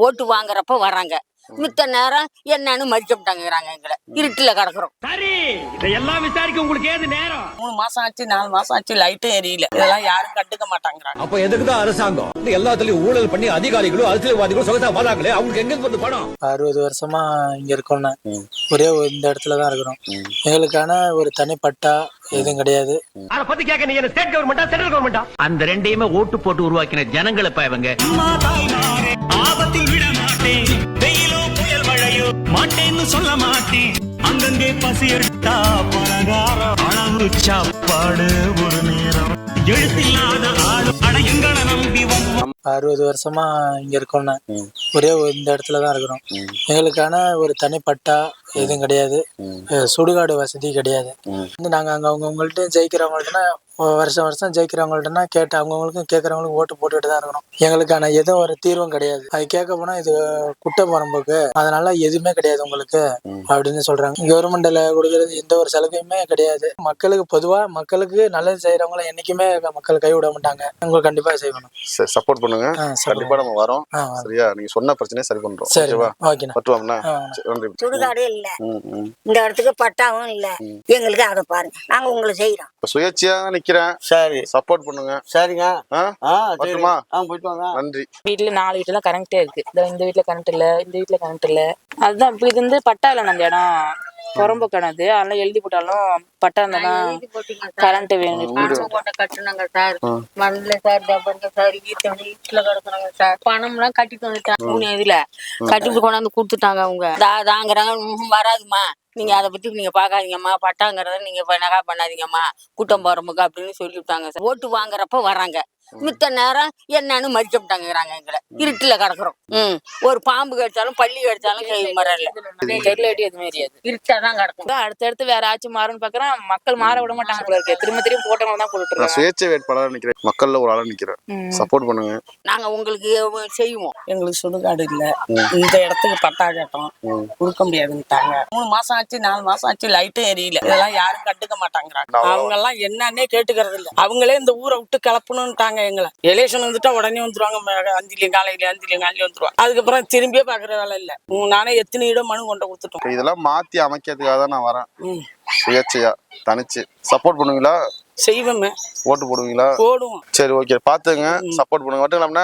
ஓட்டு வாங்குறப்ப வராங்க, மித்த நேரம் என்னன்னு மதிக்கப்பட்டாங்கிறாங்க. எங்களை இருட்டுல கிடக்குறோம். சரி, இதெல்லாம் விசாரிக்க உங்களுக்கு ஏது நேரம்? 3 மாசம் ஆச்சு, 4 மாசம் ஆச்சு, லைட்டும் எரியல. இதெல்லாம் யாரும் கண்டுக்க மாட்டாங்கிறாங்க. அப்ப எதுக்குதான் அரசாங்கம் எல்லாத்துலயும் ஊழல் பண்ணி அதிகாரிகளும் அரசியல்வாதிகளும் சொகசா வாழாங்களே, அவங்களுக்கு எங்க இருந்து பணம்? 60 வருஷமா இங்க இருக்கோம்னா ஒரே இந்த இடத்துலதான் இருக்கிறோம். எங்களுக்கான ஒரு தனிப்பட்டா எதுவும் கிடையாது. அத பத்தி கேட்க நீ ஸ்டேட் கவர்மெண்டா சென்ட்ரல் கவர்மெண்டா? அந்த ரெண்டையுமே ஓட்டு போட்டு உருவாக்கின ஜனங்களை இவங்க. ஆபத்தில் விட மாட்டேன், வெயிலோ புயல் மழையோ மாட்டேன்னு சொல்ல மாட்டேன். அங்கங்கே பசி எடுத்தா பலகாரம், அளவு சாப்பாடு ஒரு நேரம், எழுத்தில்லாத ஆளு அட எங்களை நம்பி 60 வருஷமா இங்க இருக்கோம்னா ஒரே இந்த இடத்துலதான் இருக்கிறோம். எங்களுக்கான ஒரு தனிப்பட்டா எதுவும் கிடையாது. சுடுகாடு வசதி கிடையாது. நாங்க அங்க அவங்கவுங்கள்ட்ட ஜெயிக்கிறவங்கள்ட்டனா வருஷம் வருஷம் ஜெயிக்கிறவங்கள்ட்டனா கேட்டு அவங்கவுங்களுக்கும் கேட்கறவங்களுக்கும் ஓட்டு போட்டுட்டு தான் இருக்கிறோம். எங்களுக்கான எதுவும் ஒரு தீர்வும் கிடையாது. அது கேட்க போனா இது குட்டை புறம்போக்கு, அதனால எதுவுமே கிடையாது உங்களுக்கு அப்படின்னு சொல்றாங்க. கவர்மெண்ட்ல கொடுக்கறது எந்த ஒரு சலுகையுமே கிடையாது. மக்களுக்கு பொதுவா மக்களுக்கு நல்லது செய்யறவங்களை என்னைக்குமே மக்கள் கைவிட மாட்டாங்க. உங்களுக்கு கண்டிப்பா செய்யணும். சப்போர்ட் பண்ணுங்க. கண்டிப்பா நம்ம வரோம். சரியா? நீங்க சொன்ன பிரச்சனையை சரி பண்றோம். சரிவா? ஓகேண்ணா. பட்டுவாங்கண்ணா. சுடுகாடு இல்ல, இந்த இடத்துக்கு பட்டாவும் இல்ல. எங்களுக்கு அதை பாருங்க, நாங்க உங்களை செய்யறோம். சுயேட்சையா நிக்கிறேன். சரி, சப்போர்ட் பண்ணுங்க. சரிங்க. பட்டுமா? போயிட்டு வாங்க. நன்றி. வீட்டுல 4 வீட்டுல கரண்டே இருக்கு. இந்த வீட்டுல கரண்ட் இல்ல, இந்த வீட்டுல கரண்ட் இல்ல. அதுதான் இப்ப இது வந்து பட்டா இல்ல, அந்த இடம் புறம்பு கிணது. அதெல்லாம் எழுதி போட்டாலும் பட்டா இருந்தாதான் கரண்ட் வேணும். கட்டுனாங்க சார், மண்ணில் சார், டப்பருங்க சார், வீட்டுல கிடக்குறாங்க சார். பணம் எல்லாம் கட்டிட்டு வந்துட்டாங்க. 3 இதுல கட்டி கொண்டாந்து கொடுத்துட்டாங்க. அவங்க தாங்கிறாங்க, வராதுமா, நீங்க அதை பத்தி நீங்க பாக்காதீங்கம்மா, பட்டாங்கிறத நீங்க நகா பண்ணாதீங்கம்மா, கூட்டம் போறமுக்கு அப்படின்னு சொல்லிவிட்டாங்க சார். ஓட்டு வாங்குறப்ப வராங்க, மித்த நேரம் என்னன்னு மதிக்கப்பட்டாங்கிறாங்க. எங்களை இருட்டுல கிடக்குறோம். ஒரு பாம்பு கடிச்சாலும் பள்ளி கடிச்சாலும் மரல எதுவுமே இருட்டாதான் கிடக்கும். அடுத்தடுத்து வேற ஆட்சி மாறும்னு பாக்குறேன். மக்கள் மாற விட மாட்டாங்க போல இருக்கு. திரும்ப திரும்ப போட்டவங்க தான் போட்டுருக்காங்க. சுயேட்சை வேட்பாளர் நிக்கிறேன், மக்கள்ல ஒரு ஆளா நிக்கிறேன். சப்போர்ட் பண்ணுங்க. நாங்க உங்களுக்கு செய்வோம். எங்களுக்கு சுடுகாடு இல்ல, இந்த இடத்துக்கு பட்டா கேட்டோம், கொடுக்க முடியாதுன்னுட்டாங்க. 3 மாசம் ஆச்சு, 4 மாசம் ஆச்சு, லைட்டும் எரியல. இதெல்லாம் யாரும் கண்டுக்க மாட்டாங்கிறாங்க. அவங்க எல்லாம் என்னன்னே கேட்டுக்கிறது இல்ல. அவங்களே இந்த ஊரை விட்டு கிளப்பணும்ட்டாங்க. எங்களை எலெக்ஷன் வந்துட்டா உடனே வந்துருவாங்க. 5 காலையில வந்துருவாங்க. அதுக்கப்புறம் திரும்பியே பாக்குற வேலை இல்ல. நானே எத்தனை இடம் மனு கொண்டு கொடுத்துட்டோம். இதெல்லாம் மாத்தி அமைக்கிறதுக்காக தான் நான் வரேன். சுயேட்சையா தனிச்சு சப்போர்ட் பண்ணுவீங்களா? செய்வோமே. ஓட்டு போடுவீங்களா? போடுவோம். சரி, ஓகே, பாத்துங்க. சப்போர்ட் பண்ணுங்க. மட்டும் இல்லாம